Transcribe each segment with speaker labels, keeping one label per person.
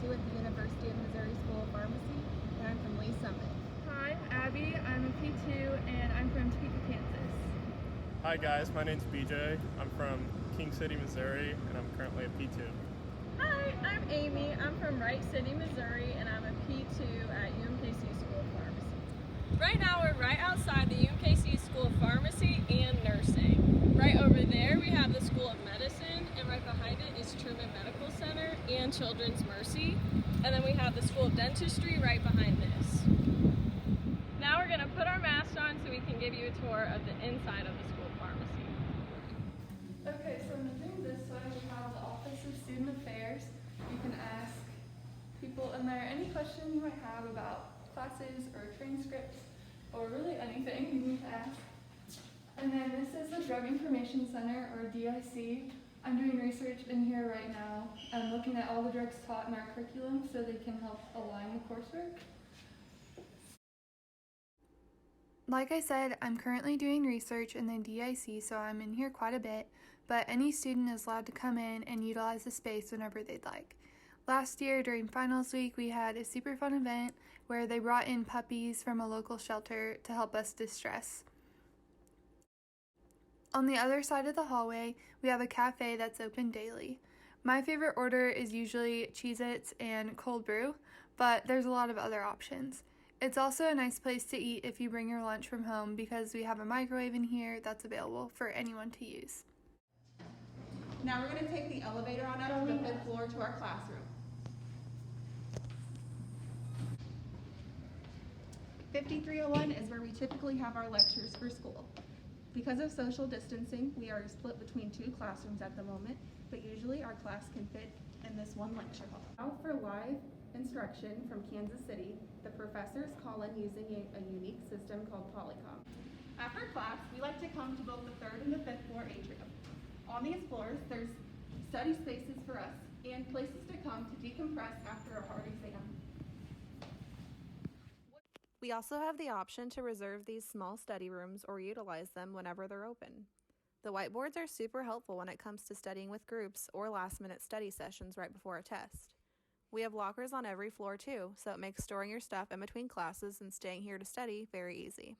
Speaker 1: P2 at the University of Missouri School of Pharmacy, and I'm from Lee Summit.
Speaker 2: Hi, I'm Abby. I'm a P2 and I'm from Topeka, Kansas.
Speaker 3: Hi guys, my name's BJ. I'm from King City, Missouri, and I'm currently a P2.
Speaker 4: Hi, I'm Amy. I'm from Wright City, Missouri, and I'm a P2 at UMKC School of Pharmacy.
Speaker 5: Right now we're right outside the UMKC School of Pharmacy and Nursing. Right over there we have the School of Medicine, and right behind it is Truman Medical Center and Children's Mercy. And then we have the School of Dentistry right behind this. Now we're going to put our masks on so we can give you a tour of the inside of the School of Pharmacy.
Speaker 2: Okay, so moving this way, we have the Office of Student Affairs. You can ask people in there any question you might have about classes or transcripts or really anything you need to ask. And then this is the Drug Information Center, or DIC. I'm doing research in here right now. I'm looking at all the drugs taught in our curriculum so they can help align the coursework. Like I said, I'm currently doing research in the DIC, so I'm in here quite a bit, but any student is allowed to come in and utilize the space whenever they'd like. Last year, during finals week, we had a super fun event where they brought in puppies from a local shelter to help us distress. On the other side of the hallway, we have a cafe that's open daily. My favorite order is usually Cheez-Its and cold brew, but there's a lot of other options. It's also a nice place to eat if you bring your lunch from home because we have a microwave in here that's available for anyone to use.
Speaker 1: Now we're going to take the elevator on up to the 5th floor to our classroom. 5301 is where we typically have our lectures for school. Because of social distancing, we are split between 2 classrooms at the moment, but usually our class can fit in this one lecture hall. Now for live instruction from Kansas City, the professors call in using a unique system called Polycom. After class, we like to come to both the 3rd and the 5th floor atrium. On these floors, there's study spaces for us and places to come to decompress after a hard exam.
Speaker 6: We also have the option to reserve these small study rooms or utilize them whenever they're open. The whiteboards are super helpful when it comes to studying with groups or last-minute study sessions right before a test. We have lockers on every floor too, so it makes storing your stuff in between classes and staying here to study very easy.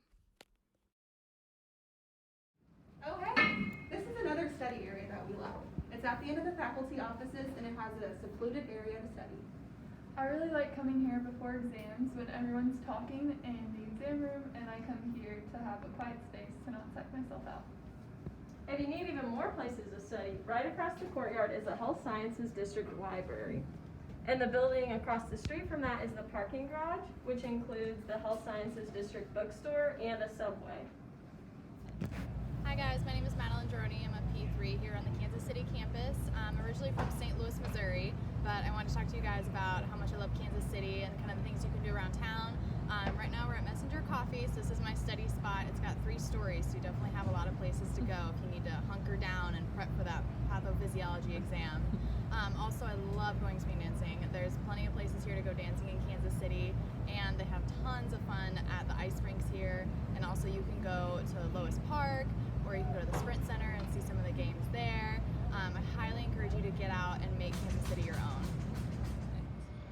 Speaker 1: Oh hey, this is another study area that we love. It's at the end of the faculty offices and it has a secluded area to study.
Speaker 2: I really like coming here before exams when everyone's talking in the exam room, and I come here to have a quiet space to not psych myself out.
Speaker 5: If you need even more places to study, right across the courtyard is the Health Sciences District Library. And the building across the street from that is the parking garage, which includes the Health Sciences District bookstore and a Subway.
Speaker 7: Hi guys, my name is Madeline Geroni. I'm a P3 here on the Kansas City campus. I'm originally from St. Louis, Missouri, but I wanted to talk to you guys about how much I love Kansas City and kind of the things you can do around town. Right now we're at Messenger Coffee, so this is my study spot. It's got 3 stories, so you definitely have a lot of places to go if you need to hunker down and prep for that pathophysiology exam. Also, I love going swing dancing. There's plenty of places here to go dancing in Kansas City, and they have tons of fun at the ice rinks here. And also you can go to Lois Park, or you can go to the Sprint Center and see some of the games there. I highly encourage you to get out and make Kansas City your own.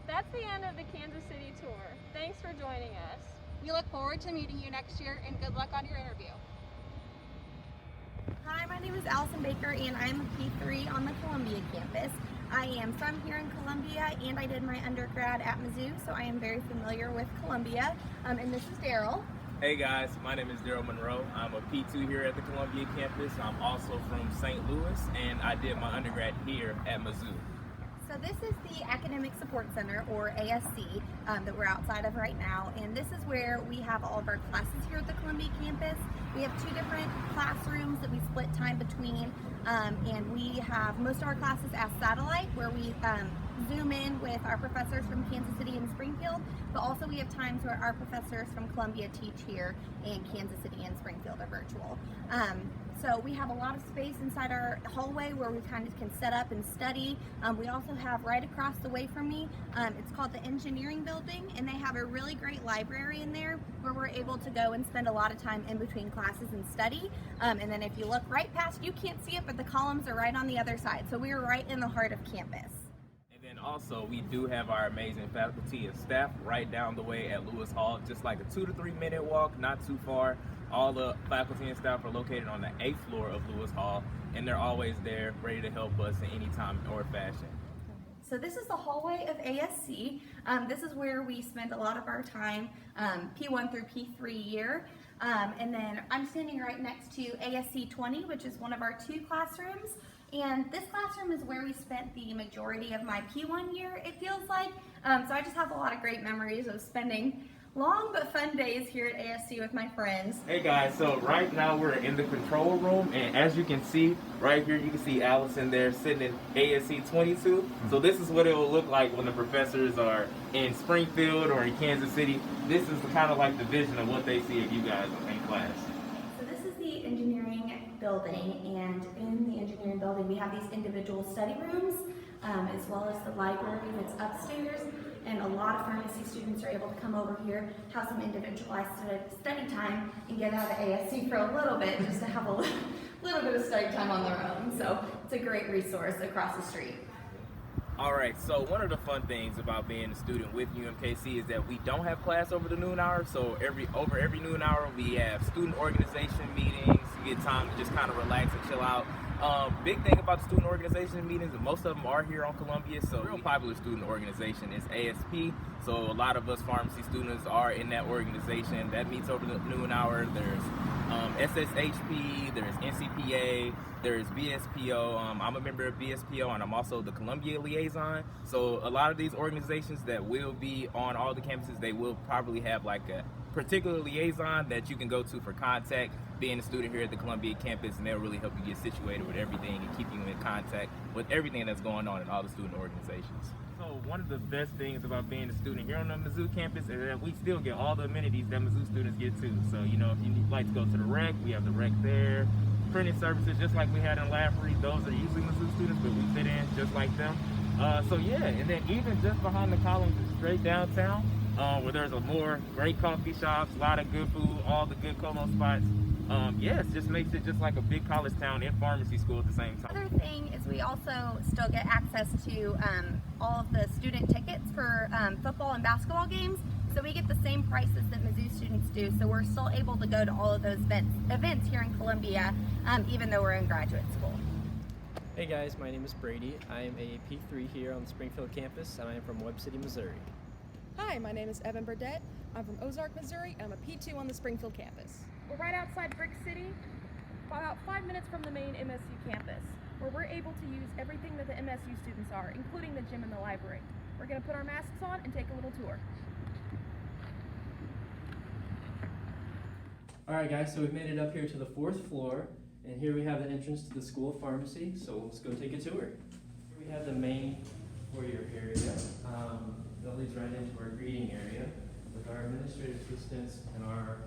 Speaker 5: That's the end of the Kansas City tour. Thanks for joining us.
Speaker 1: We look forward to meeting you next year and good luck on your interview.
Speaker 8: Hi, my name is Allison Baker and I'm a P3 on the Columbia campus. I am from here in Columbia and I did my undergrad at Mizzou, so I am very familiar with Columbia. And this is Daryl.
Speaker 9: Hey guys, my name is Daryl Monroe. I'm a P2 here at the Columbia campus. I'm also from St. Louis and I did my undergrad here at Mizzou.
Speaker 8: So this is the Academic Support Center, or ASC, that we're outside of right now, and this is where we have all of our classes here at the Columbia campus. We have 2 different classrooms that we split time between, and we have most of our classes as satellite, where we Zoom in with our professors from Kansas City and Springfield, but also we have times where our professors from Columbia teach here, and Kansas City and Springfield are virtual. So we have a lot of space inside our hallway where we kind of can set up and study. We also have right across the way from me, it's called the Engineering Building, and they have a really great library in there where we're able to go and spend a lot of time in between classes and study. And then if you look right past, you can't see it, but the columns are right on the other side. So we're right in the heart of campus.
Speaker 9: then also, we do have our amazing faculty and staff right down the way at Lewis Hall, just like a 2 to 3 minute walk, not too far. All the faculty and staff are located on the 8th floor of Lewis Hall, and they're always there, ready to help us in any time or fashion.
Speaker 8: So this is the hallway of ASC. This is where we spend a lot of our time, P1 through P3 year. And then I'm standing right next to ASC 20, which is one of our 2 classrooms. And this classroom is where we spent the majority of my P1 year, it feels like. So I just have a lot of great memories of spending long but fun days here at ASC with my friends.
Speaker 9: Hey guys, so right now we're in the control room, and as you can see right here, you can see Allison there sitting in ASC 22. So this is what it will look like when the professors are in Springfield or in Kansas City. This is kind of like the vision of what they see of you guys in class.
Speaker 8: So this is the engineering building, and in the engineering building we have these individual study rooms, as well as the library that's upstairs. And a lot of pharmacy students are able to come over here, have some individualized study time, and get out of ASC for a little bit, just to have a little bit of study time on their own. So it's a great resource across the street.
Speaker 9: All right, so one of the fun things about being a student with UMKC is that we don't have class over the noon hour. So over every noon hour, we have student organization meetings. You get time to just kind of relax and chill out. Big thing about the student organization meetings, and most of them are here on Columbia. So a real popular student organization is ASP. So a lot of us pharmacy students are in that organization that meets over the noon hour. There's SSHP, there's NCPA, there's BSPO. I'm a member of BSPO, and I'm also the Columbia liaison. So a lot of these organizations that will be on all the campuses, they will probably have like a particular liaison that you can go to for contact, being a student here at the Columbia campus, and they'll really help you get situated with everything and keep you in contact with everything that's going on in all the student organizations. So one of the best things about being a student here on the Mizzou campus is that we still get all the amenities that Mizzou students get too. So, you know, if you like to go to the rec, we have the rec there. Printing services, just like we had in Lafferty, those are usually Mizzou students, but we fit in just like them. So yeah, and then even just behind the columns is straight downtown, where there's a more great coffee shops, a lot of good food, all the good colo spots. Yes, just makes it just like a big college town and pharmacy school at the same time.
Speaker 8: Another thing is we also still get access to all of the student tickets for football and basketball games. So we get the same prices that Mizzou students do. So we're still able to go to all of those events here in Columbia, even though we're in graduate school.
Speaker 10: Hey guys, my name is Brady. I am a P3 here on the Springfield campus, and I am from Webb City, Missouri.
Speaker 11: Hi, my name is Evan Burdett. I'm from Ozark, Missouri, and I'm a P2 on the Springfield campus.
Speaker 12: We're right outside Brick City, about 5 minutes from the main MSU campus, where we're able to use everything that the MSU students are, including the gym and the library. We're going to put our masks on and take a little tour.
Speaker 10: Alright guys, so we've made it up here to the 4th floor, and here we have the entrance to the School of Pharmacy, so let's go take a tour. Here we have the main foyer area that leads right into our greeting area with our administrative assistants and our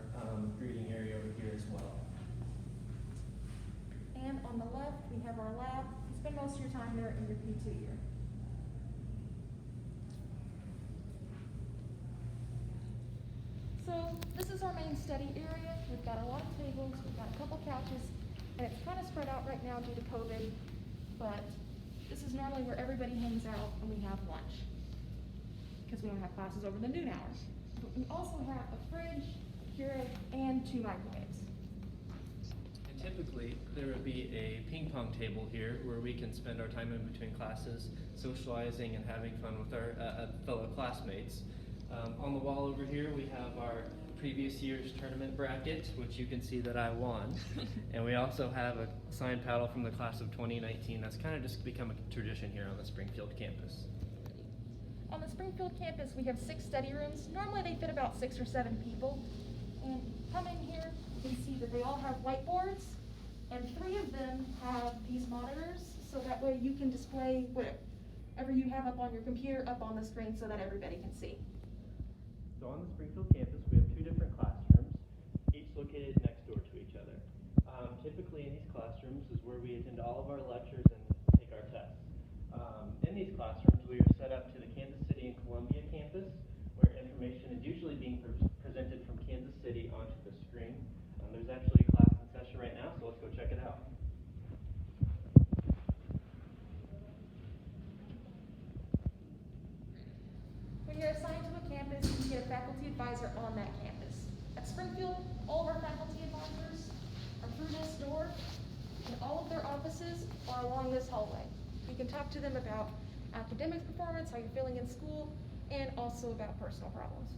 Speaker 10: greeting area over here as well.
Speaker 12: And on the left, we have our lab. You spend most of your time there in your P2 year. So this is our main study area. We've got a lot of tables, we've got a couple couches, and it's kind of spread out right now due to COVID, but this is normally where everybody hangs out and we have lunch, because we don't have classes over the noon hours. But we also have a fridge, Keurig, and 2 microwaves.
Speaker 10: And typically, there would be a ping pong table here where we can spend our time in between classes, socializing and having fun with our fellow classmates. On the wall over here, we have our previous year's tournament bracket, which you can see that I won. And we also have a signed paddle from the class of 2019. That's kind of just become a tradition here on the Springfield campus.
Speaker 12: On the Springfield campus, we have 6 study rooms. Normally they fit about 6 or 7 people. And come in here, you can see that they all have whiteboards, and 3 of them have these monitors, so that way you can display whatever you have up on your computer up on the screen so that everybody can see.
Speaker 10: So on the Springfield campus, we have 2 different classrooms, each located next door to each other. Typically in these classrooms is where we attend all of our lectures and take our tests. In these classrooms, we are set up to the Kansas City and Columbia campus, where information is usually being presented from Kansas City onto the screen. There's actually a class in session right now, so let's go check it out.
Speaker 12: faculty advisor on that campus. At Springfield, all of our faculty advisors are through this door, and all of their offices are along this hallway. You can talk to them about academic performance, how you're feeling in school, and also about personal problems.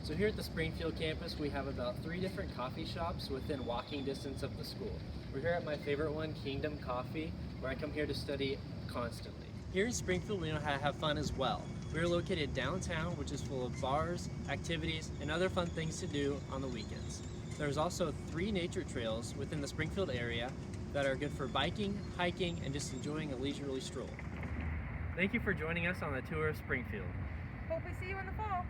Speaker 10: So here at the Springfield campus, we have about 3 different coffee shops within walking distance of the school. We're here at my favorite one, Kingdom Coffee, where I come here to study constantly. Here in Springfield, we know how to have fun as well. We are located downtown, which is full of bars, activities, and other fun things to do on the weekends. There's also 3 nature trails within the Springfield area that are good for biking, hiking, and just enjoying a leisurely stroll. Thank you for joining us on the tour of Springfield.
Speaker 12: Hope we see you in the fall.